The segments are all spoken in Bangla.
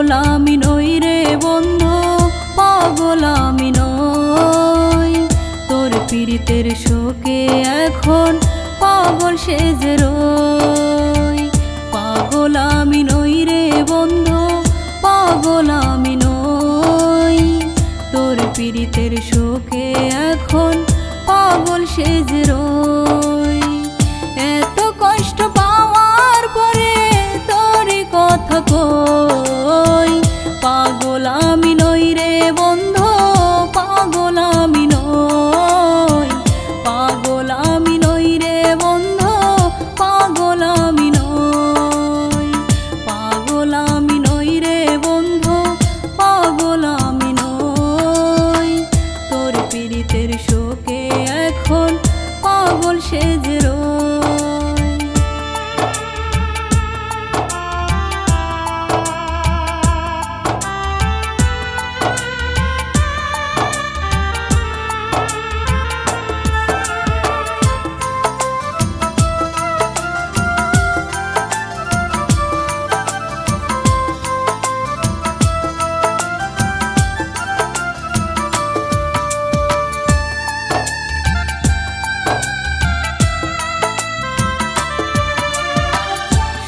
পাগল আমি নই রে বন্ধু, পাগল আমি নই। তোর পীড়িতের শোকে এখন পাগল সেজে রই। পাগল আমি নই রে বন্ধু, পাগল আমি নই। তোর পীড়িতের শোকে এখন পাগল সেজে রই। এত কষ্ট পাওয়ার পরে তোর কথা কই, পাগল আমি নই রে বন্ধু, পাগল আমি নই। পাগল আমি নই রে বন্ধু, পাগল আমি নই। পাগল আমি নই রে বন্ধু, পাগল আমি নই। তোর পীড়িতের শোকে এখন পাগল সেজে রই।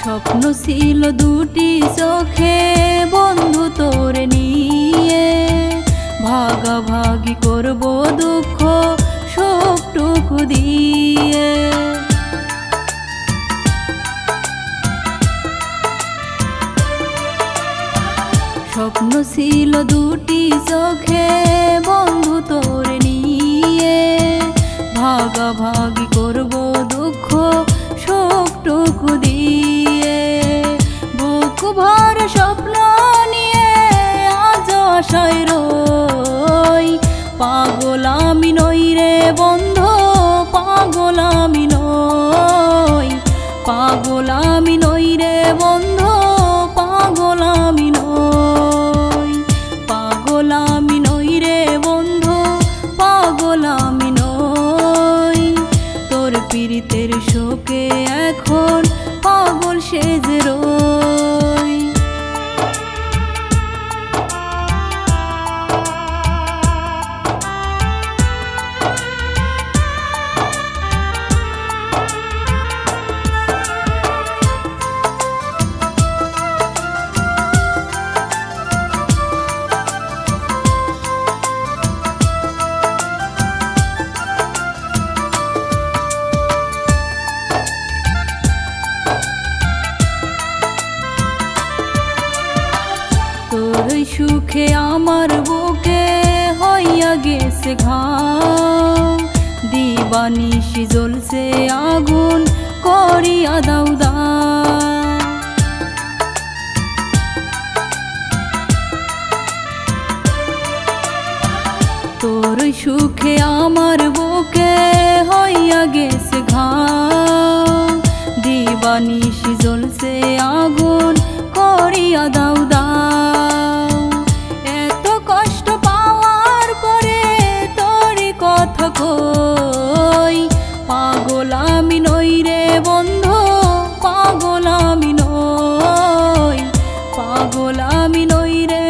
স্বপ্ন ছিল দুটি চোখে বন্ধু তোর নিয়ে, ভাগাভাগি করব দুঃখ সুখটুকু দিয়ে। স্বপ্ন ছিল দুটি চোখে বন্ধু তোর নিয়ে, ভাগাভাগি করব দুঃখ সুখটুকু দিয়ে। বুক ভর স্বপ্ন নিয়ে আজ আশায় রই। পাগল আমি নই রে বন্ধু, পাগল আমি নই। পাগল আমি নই রে বন্ধু, পাগল আমি নই। পাগল আমি নই রে বন্ধু, পাগল আমি নই। তোর পীড়িতের শোকে এখন পাগল সেজে রই। তোর সুখে আমার বুকে হইয়া গেছে ঘাম, দিবানিশি জ্বলছে আগুন করিয়া দাও দাও। তোর সুখে আমার বুকে হইয়া গেছে ঘাম, দিবানিশি জ্বলছে আগুন করিয়া দাও দাও। এত কষ্ট পাওয়ার পরে তোর কথা কই, পাগল আমি নই রে বন্ধু, পাগল আমি নই। পাগল আমি নই রে